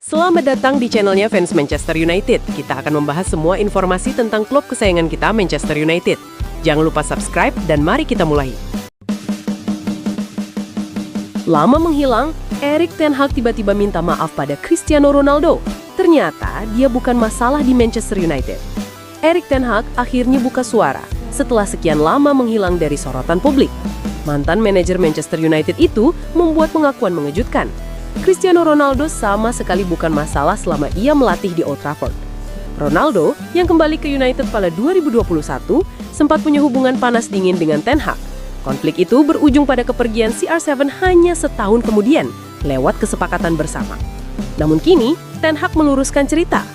Selamat datang di channelnya Fans Manchester United. Kita akan membahas semua informasi tentang klub kesayangan kita, Manchester United. Jangan lupa subscribe dan mari kita mulai. Lama menghilang, Erik ten Hag tiba-tiba minta maaf pada Cristiano Ronaldo. Ternyata dia bukan masalah di Manchester United. Erik ten Hag akhirnya buka suara setelah sekian lama menghilang dari sorotan publik. Mantan manajer Manchester United itu membuat pengakuan mengejutkan. Cristiano Ronaldo sama sekali bukan masalah selama ia melatih di Old Trafford. Ronaldo, yang kembali ke United pada 2021, sempat punya hubungan panas dingin dengan ten Hag. Konflik itu berujung pada kepergian CR7 hanya setahun kemudian, lewat kesepakatan bersama. Namun kini, ten Hag meluruskan cerita.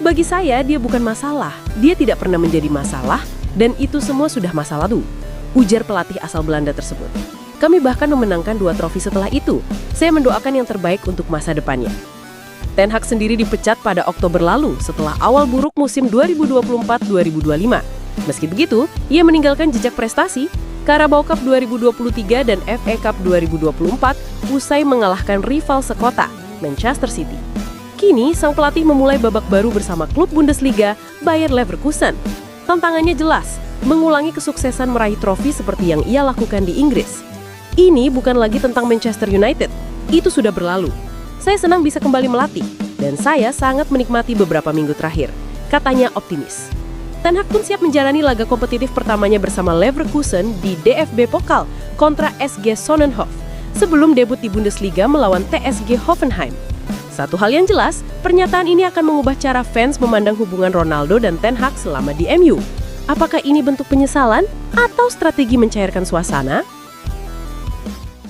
Bagi saya, dia bukan masalah. Dia tidak pernah menjadi masalah, dan itu semua sudah masa lalu, ujar pelatih asal Belanda tersebut. Kami bahkan memenangkan 2 trofi setelah itu. Saya mendoakan yang terbaik untuk masa depannya. Ten Hag sendiri dipecat pada Oktober lalu setelah awal buruk musim 2024-2025. Meski begitu, ia meninggalkan jejak prestasi, Carabao Cup 2023 dan FA Cup 2024 usai mengalahkan rival sekota, Manchester City. Kini, sang pelatih memulai babak baru bersama klub Bundesliga, Bayer Leverkusen. Tantangannya jelas, mengulangi kesuksesan meraih trofi seperti yang ia lakukan di Inggris. Ini bukan lagi tentang Manchester United, itu sudah berlalu. Saya senang bisa kembali melatih, dan saya sangat menikmati beberapa minggu terakhir, katanya optimis. Ten Hag pun siap menjalani laga kompetitif pertamanya bersama Leverkusen di DFB Pokal kontra SG Sonnenhof, sebelum debut di Bundesliga melawan TSG Hoffenheim. Satu hal yang jelas, pernyataan ini akan mengubah cara fans memandang hubungan Ronaldo dan Ten Hag selama di MU. Apakah ini bentuk penyesalan atau strategi mencairkan suasana?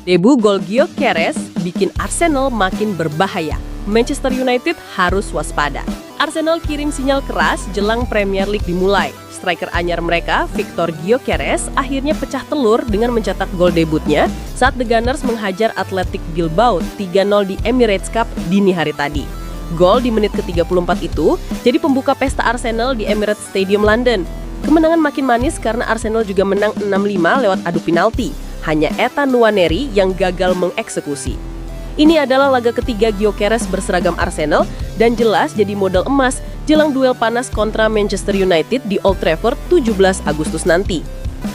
Debu gol Gyökeres bikin Arsenal makin berbahaya. Manchester United harus waspada. Arsenal kirim sinyal keras jelang Premier League dimulai. Striker anyar mereka, Victor Gyökeres, akhirnya pecah telur dengan mencetak gol debutnya saat The Gunners menghajar Athletic Bilbao 3-0 di Emirates Cup dini hari tadi. Gol di menit ke-34 itu jadi pembuka pesta Arsenal di Emirates Stadium London. Kemenangan makin manis karena Arsenal juga menang 6-5 lewat adu penalti. Hanya Ethan Nwaneri yang gagal mengeksekusi. Ini adalah laga ketiga Gyökeres berseragam Arsenal dan jelas jadi modal emas jelang duel panas kontra Manchester United di Old Trafford 17 Agustus nanti.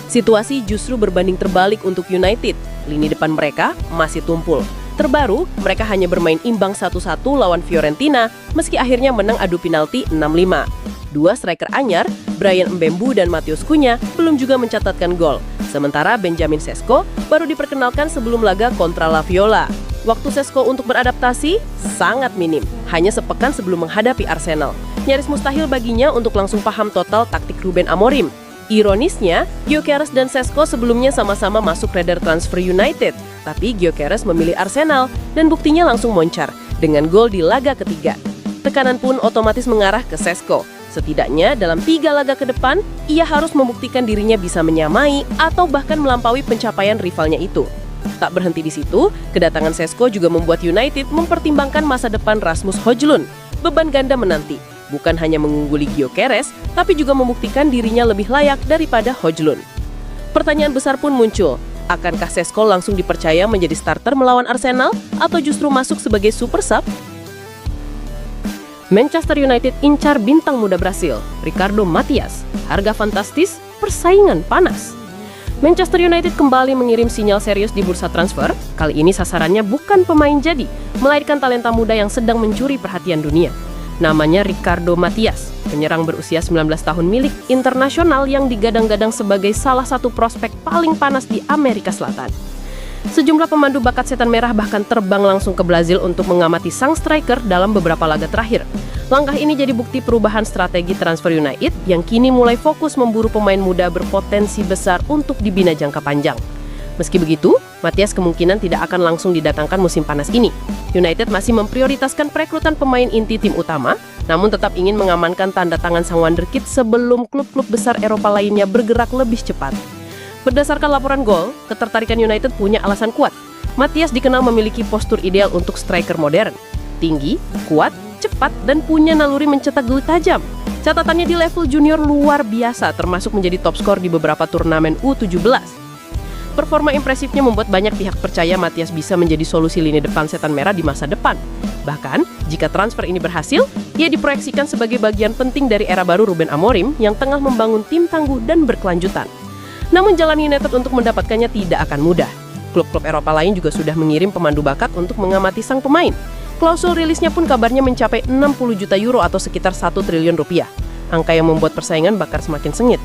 Situasi justru berbanding terbalik untuk United. Lini depan mereka masih tumpul. Terbaru, mereka hanya bermain imbang 1-1 lawan Fiorentina meski akhirnya menang adu penalti 6-5. 2 striker anyar, Bryan Mbeumo dan Matheus Cunha, belum juga mencatatkan gol. Sementara Benjamin Sesko baru diperkenalkan sebelum laga kontra La Viola. Waktu Sesko untuk beradaptasi sangat minim, hanya sepekan sebelum menghadapi Arsenal. Nyaris mustahil baginya untuk langsung paham total taktik Ruben Amorim. Ironisnya, Gyökeres dan Sesko sebelumnya sama-sama masuk radar transfer United, tapi Gyökeres memilih Arsenal dan buktinya langsung moncar dengan gol di laga ketiga. Tekanan pun otomatis mengarah ke Sesko. Setidaknya dalam 3 laga ke depan, ia harus membuktikan dirinya bisa menyamai atau bahkan melampaui pencapaian rivalnya itu. Tak berhenti di situ, kedatangan Sesko juga membuat United mempertimbangkan masa depan Rasmus Højlund. Beban ganda menanti, bukan hanya mengungguli Gyökeres, tapi juga membuktikan dirinya lebih layak daripada Højlund. Pertanyaan besar pun muncul, akankah Sesko langsung dipercaya menjadi starter melawan Arsenal atau justru masuk sebagai super sub? Manchester United incar bintang muda Brasil, Ricardo Matias. Harga fantastis, persaingan panas. Manchester United kembali mengirim sinyal serius di bursa transfer. Kali ini sasarannya bukan pemain jadi, melainkan talenta muda yang sedang mencuri perhatian dunia. Namanya Ricardo Matias, penyerang berusia 19 tahun milik internasional yang digadang-gadang sebagai salah satu prospek paling panas di Amerika Selatan. Sejumlah pemandu bakat setan merah bahkan terbang langsung ke Brazil untuk mengamati sang striker dalam beberapa laga terakhir. Langkah ini jadi bukti perubahan strategi transfer United yang kini mulai fokus memburu pemain muda berpotensi besar untuk dibina jangka panjang. Meski begitu, Matias kemungkinan tidak akan langsung didatangkan musim panas ini. United masih memprioritaskan perekrutan pemain inti tim utama, namun tetap ingin mengamankan tanda tangan sang wonderkid sebelum klub-klub besar Eropa lainnya bergerak lebih cepat. Berdasarkan laporan Goal, ketertarikan United punya alasan kuat. Matias dikenal memiliki postur ideal untuk striker modern. Tinggi, kuat, cepat, dan punya naluri mencetak gol tajam. Catatannya di level junior luar biasa, termasuk menjadi top skor di beberapa turnamen U17. Performa impresifnya membuat banyak pihak percaya Matias bisa menjadi solusi lini depan setan merah di masa depan. Bahkan, jika transfer ini berhasil, ia diproyeksikan sebagai bagian penting dari era baru Ruben Amorim yang tengah membangun tim tangguh dan berkelanjutan. Namun jalan United untuk mendapatkannya tidak akan mudah. Klub-klub Eropa lain juga sudah mengirim pemandu bakat untuk mengamati sang pemain. Klausul rilisnya pun kabarnya mencapai 60 juta euro atau sekitar 1 triliun rupiah. Angka yang membuat persaingan bakal semakin sengit.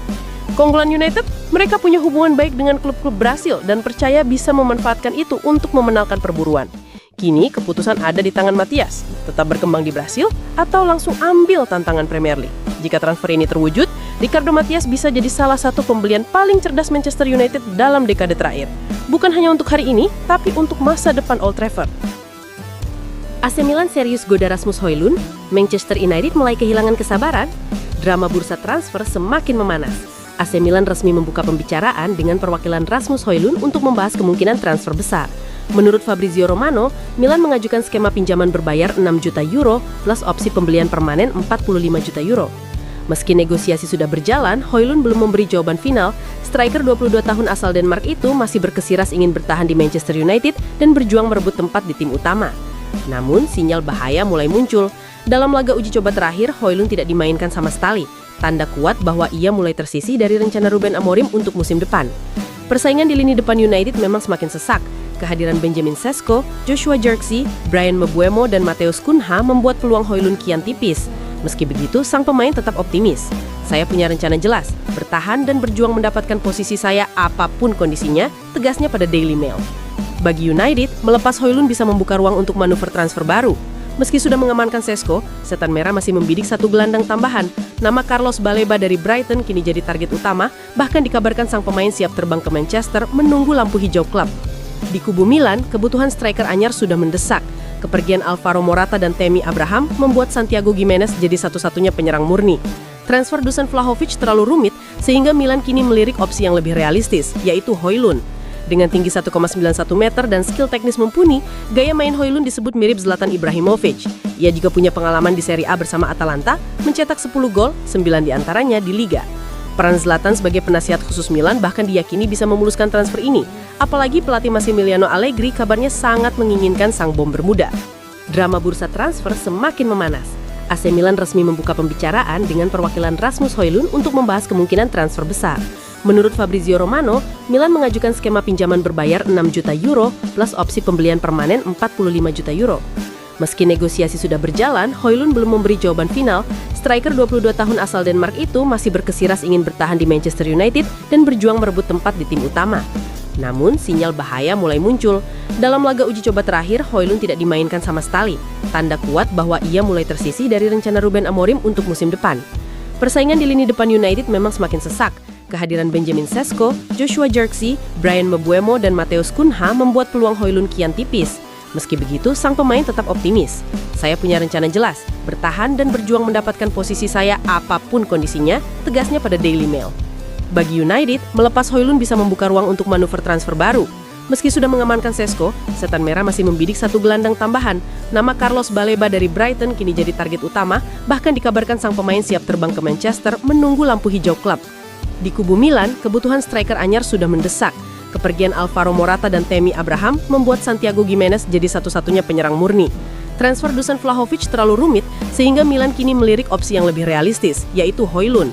Keunggulan United, mereka punya hubungan baik dengan klub-klub Brasil dan percaya bisa memanfaatkan itu untuk memenangkan perburuan. Kini keputusan ada di tangan Matias, tetap berkembang di Brasil atau langsung ambil tantangan Premier League. Jika transfer ini terwujud, Ricardo Matias bisa jadi salah satu pembelian paling cerdas Manchester United dalam dekade terakhir. Bukan hanya untuk hari ini, tapi untuk masa depan Old Trafford. AC Milan serius goda Rasmus Højlund, Manchester United mulai kehilangan kesabaran, drama bursa transfer semakin memanas. AC Milan resmi membuka pembicaraan dengan perwakilan Rasmus Højlund untuk membahas kemungkinan transfer besar. Menurut Fabrizio Romano, Milan mengajukan skema pinjaman berbayar 6 juta euro plus opsi pembelian permanen 45 juta euro. Meski negosiasi sudah berjalan, Højlund belum memberi jawaban final. Striker 22 tahun asal Denmark itu masih berkesiras ingin bertahan di Manchester United dan berjuang merebut tempat di tim utama. Namun, sinyal bahaya mulai muncul. Dalam laga uji coba terakhir, Højlund tidak dimainkan sama sekali. Tanda kuat bahwa ia mulai tersisih dari rencana Ruben Amorim untuk musim depan. Persaingan di lini depan United memang semakin sesak. Kehadiran Benjamin Sesko, Joshua Zirkzee, Bryan Mbeumo, dan Matheus Cunha membuat peluang Højlund kian tipis. Meski begitu, sang pemain tetap optimis. Saya punya rencana jelas, bertahan dan berjuang mendapatkan posisi saya apapun kondisinya, tegasnya pada Daily Mail. Bagi United, melepas Højlund bisa membuka ruang untuk manuver transfer baru. Meski sudah mengamankan Sesko, Setan Merah masih membidik satu gelandang tambahan. Nama Carlos Baleba dari Brighton kini jadi target utama, bahkan dikabarkan sang pemain siap terbang ke Manchester menunggu lampu hijau klub. Di kubu Milan, kebutuhan striker anyar sudah mendesak. Kepergian Alvaro Morata dan Tammy Abraham membuat Santiago Gimenez jadi satu-satunya penyerang murni. Transfer Dusan Vlahovic terlalu rumit, sehingga Milan kini melirik opsi yang lebih realistis, yaitu Højlund. Dengan tinggi 1,91 meter dan skill teknis mumpuni, gaya main Højlund disebut mirip Zlatan Ibrahimovic. Ia juga punya pengalaman di Serie A bersama Atalanta, mencetak 10 gol, 9 diantaranya di Liga. Peran Zlatan sebagai penasihat khusus Milan bahkan diyakini bisa memuluskan transfer ini. Apalagi pelatih Massimiliano Allegri kabarnya sangat menginginkan sang bomber muda. Drama bursa transfer semakin memanas. AC Milan resmi membuka pembicaraan dengan perwakilan Rasmus Højlund untuk membahas kemungkinan transfer besar. Menurut Fabrizio Romano, Milan mengajukan skema pinjaman berbayar 6 juta euro plus opsi pembelian permanen 45 juta euro. Meski negosiasi sudah berjalan, Højlund belum memberi jawaban final. Striker 22 tahun asal Denmark itu masih berkesiras ingin bertahan di Manchester United dan berjuang merebut tempat di tim utama. Namun, sinyal bahaya mulai muncul. Dalam laga uji coba terakhir, Højlund tidak dimainkan sama sekali. Tanda kuat bahwa ia mulai tersisih dari rencana Ruben Amorim untuk musim depan. Persaingan di lini depan United memang semakin sesak. Kehadiran Benjamin Sesko, Joshua Zirkzee, Bryan Mbeumo, dan Matheus Cunha membuat peluang Højlund kian tipis. Meski begitu, sang pemain tetap optimis. Saya punya rencana jelas, bertahan dan berjuang mendapatkan posisi saya apapun kondisinya, tegasnya pada Daily Mail. Bagi United, melepas Højlund bisa membuka ruang untuk manuver transfer baru. Meski sudah mengamankan Sesko, Setan Merah masih membidik satu gelandang tambahan. Nama Carlos Baleba dari Brighton kini jadi target utama, bahkan dikabarkan sang pemain siap terbang ke Manchester menunggu lampu hijau klub. Di kubu Milan, kebutuhan striker anyar sudah mendesak. Kepergian Alvaro Morata dan Tammy Abraham membuat Santiago Gimenez jadi satu-satunya penyerang murni. Transfer Dusan Vlahovic terlalu rumit, sehingga Milan kini melirik opsi yang lebih realistis, yaitu Højlund.